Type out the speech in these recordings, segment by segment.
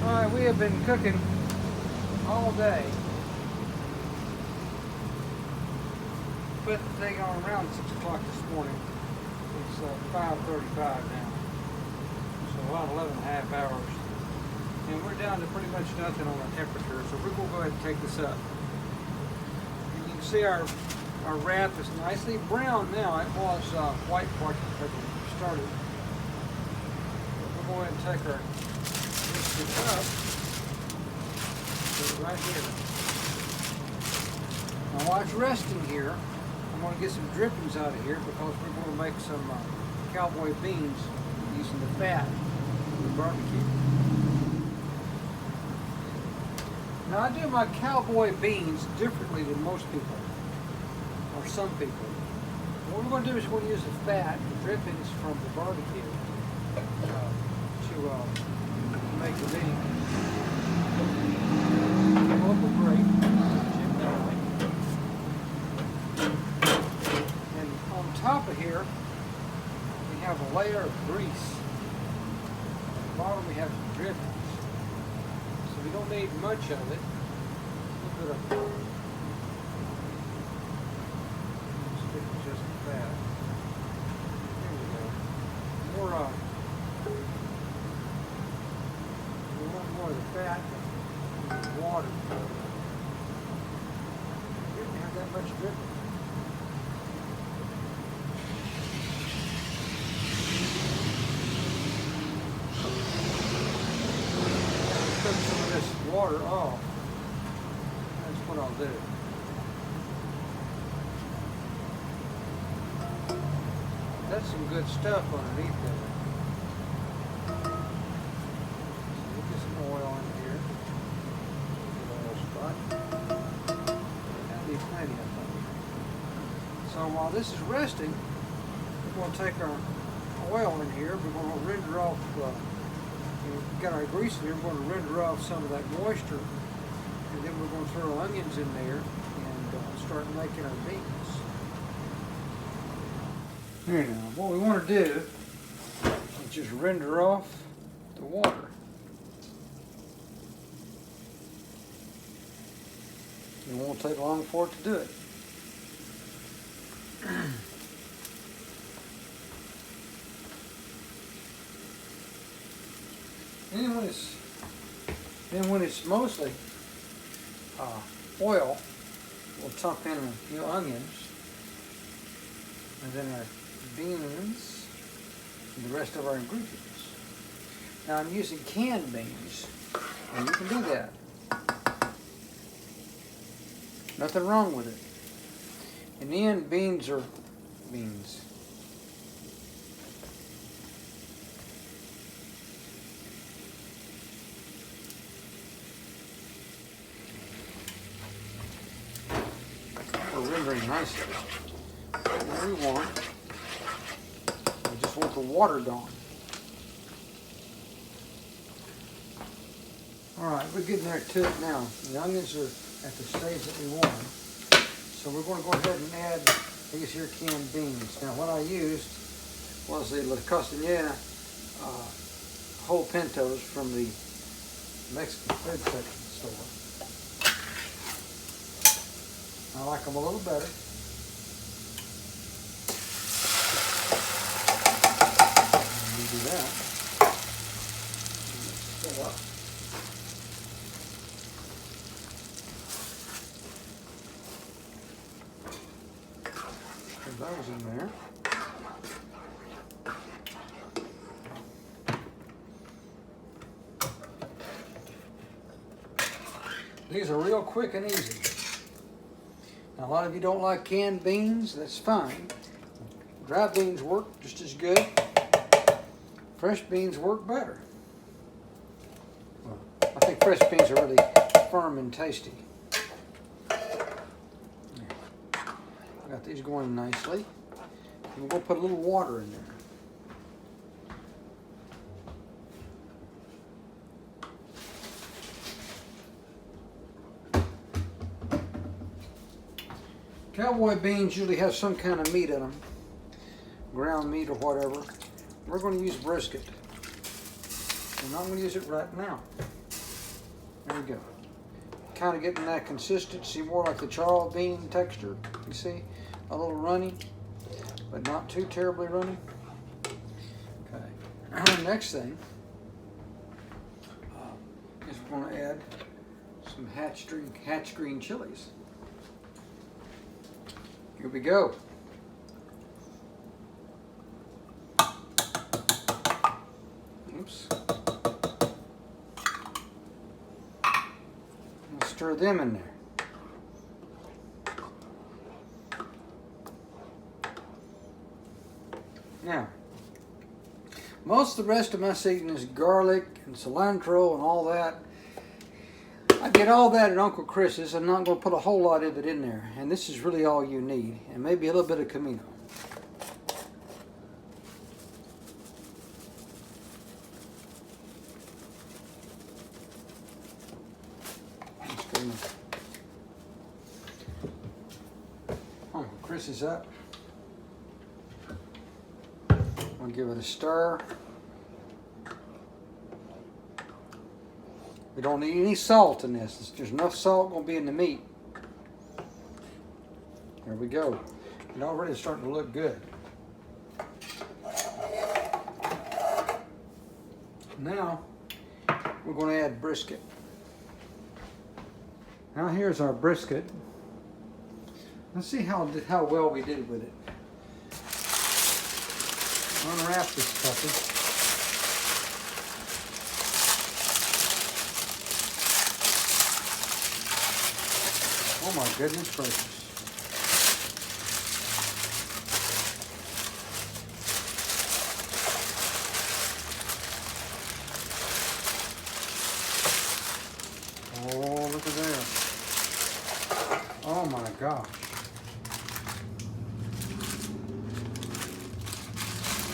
Alright, we have been cooking all day. Put the thing on around 6 o'clock this morning. It's 5:35 now. So about 11 and a half hours. And we're down to pretty much nothing on the temperature, so we're going to go ahead and take this up. And you can see our wrap is nicely brown now. It was white when we started. We'll go ahead and take our brisket up. Put it right here. Now while it's resting here, I'm going to get some drippings out of here because we're going to make some cowboy beans using the fat from the barbecue. Now I do my cowboy beans differently than most people, or some people. What we're going to do is we're going to use the fat, the drippings from the barbecue to make the beans. Local grape, and on top of here we have a layer of grease. At the bottom we have some drippings. So we don't need much of it. A little bit of stick with just the fat. There we go. More we want more of the fat and water. We didn't have that much dripping. Some of this water off. That's what I'll do. That's some good stuff underneath there. So we'll get some oil in here. Good oil spot. That'll be plenty of it. So while this is resting, we're going to take our oil in here. We're going to render off. We've got our grease in here. We're going to render off some of that moisture, and then we're going to throw onions in there and start making our beans. Here now, what we want to do is just render off the water. It won't take long for it to do it. Then when it's mostly oil, we'll tump in a few onions, and then our beans, and the rest of our ingredients. Now I'm using canned beans, and you can do that. Nothing wrong with it. In the end, beans are beans. Rendering nicely. What we want, we just want the water gone. Alright, we're getting there to it now. The onions are at the stage that we want them. So we're going to go ahead and add these here canned beans. Now what I used was the La Costanera whole pintos from the Mexican food section store. I like them a little better. We do that. Fill up. Put those in there. These are real quick and easy. Now, a lot of you don't like canned beans, that's fine. Dry beans work just as good. Fresh beans work better. Well, I think fresh beans are really firm and tasty. I got these going nicely. And we're going to put a little water in there. Cowboy beans usually have some kind of meat in them, ground meat or whatever. We're going to use brisket. I'm not going to use it right now. There we go. Kind of getting that consistency, more like the charred bean texture. You see, a little runny, but not too terribly runny. Okay. The next thing is we're going to add some hatch green chilies. Here we go. Oops. Stir them in there. Now, most of the rest of my seasoning is garlic and cilantro and all that. I get all that at Uncle Chris's. I'm not going to put a whole lot of it in there. And this is really all you need. And maybe a little bit of comino. Uncle Chris is up. I'll give it a stir. We don't need any salt in this. There's enough salt going to be in the meat. There we go. It already is starting to look good. Now, we're going to add brisket. Now here's our brisket. Let's see how well we did with it. Unwrap this puppy. Oh my goodness gracious. Oh, look at there. Oh my gosh.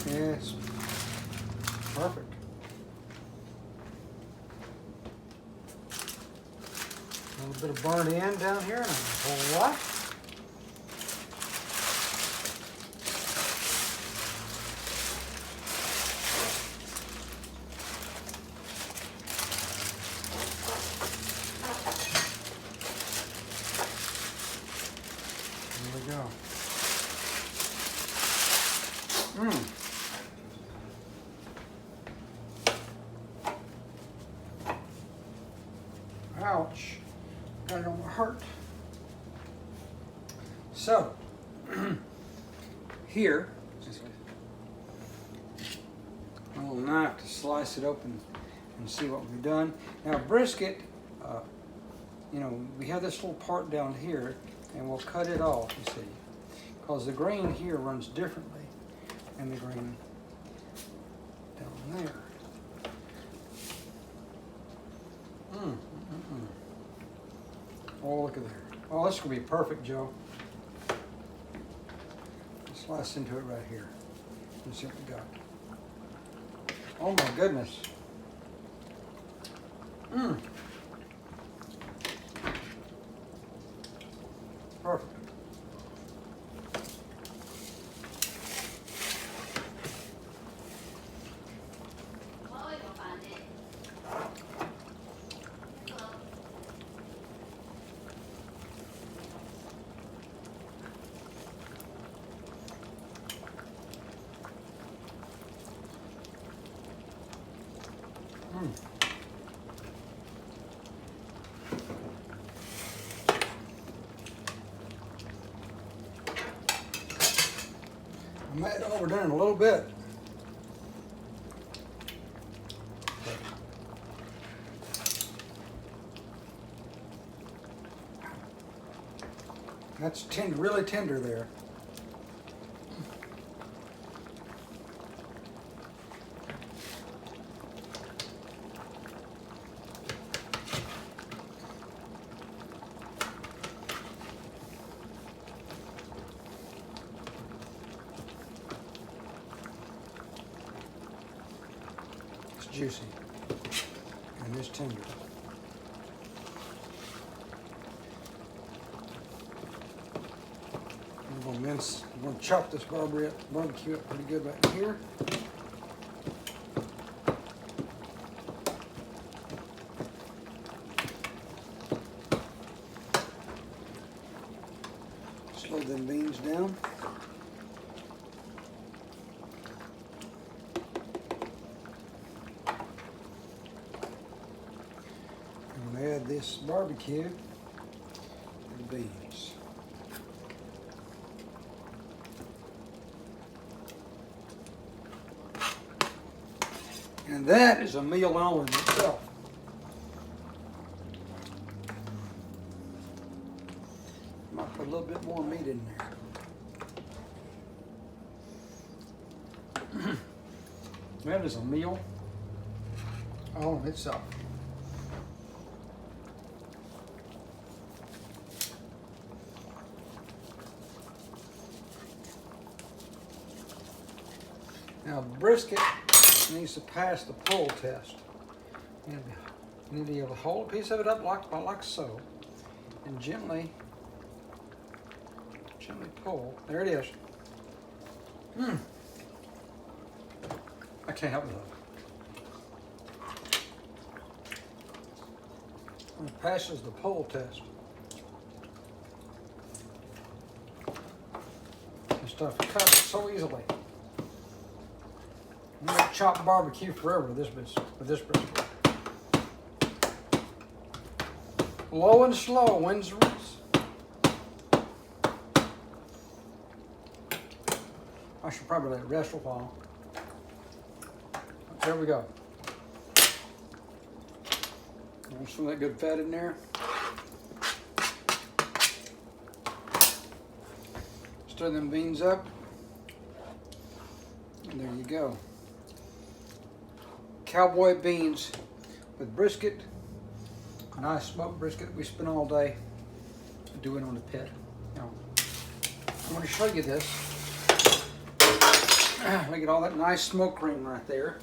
Yes. Perfect. A little bit of burnt end down here and a whole lot. There we go. Ouch. Got it on my heart. So, here, a little knife to slice it open and see what we've done. Now, brisket, you know, we have this little part down here, and we'll cut it off, you see, because the grain here runs differently than the grain down there. Oh, look at there. Oh, this is going to be perfect, Joe. Slice into it right here. Let's see what we got. Oh my goodness. Perfect. I might have overdone it a little bit. That's tender, really tender there. Juicy and this tender. I'm going to chop this barbecue up pretty good right here. Stir them beans down. I'm gonna add this barbecue and beans. And that is a meal all in itself. Might put a little bit more meat in there. That is a meal all in itself. Now, brisket needs to pass the pull test. And you need to be able to hold a piece of it up like so, and gently pull. There it is. I can't help it. It passes the pull test. This stuff cuts so easily. I'm gonna chop barbecue forever with this brisket. Low and slow wins the race. I should probably let it rest a while. There we go. Some of that good fat in there. Stir them beans up. And there you go. Cowboy beans with brisket. A nice smoked brisket we spent all day doing on the pit. Now, I'm going to show you this. Look at all that nice smoke ring right there.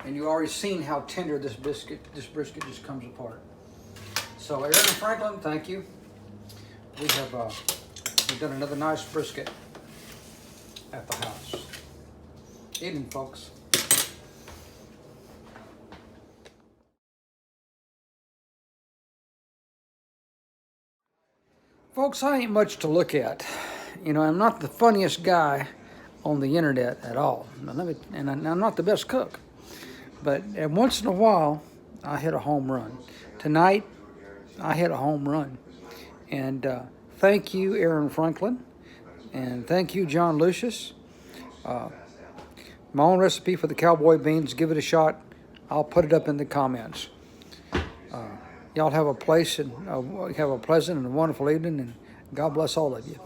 And you already seen how tender this brisket just comes apart. So Aaron and Franklin, thank you. We've done another nice brisket at the house. Eating, folks. Folks, I ain't much to look at. You know, I'm not the funniest guy on the internet at all. And I'm not the best cook. But once in a while, I hit a home run. Tonight, I hit a home run. And thank you, Aaron Franklin. And thank you, John Lucius. My own recipe for the cowboy beans. Give it a shot. I'll put it up in the comments. Y'all have a pleasant and wonderful evening, and God bless all of you.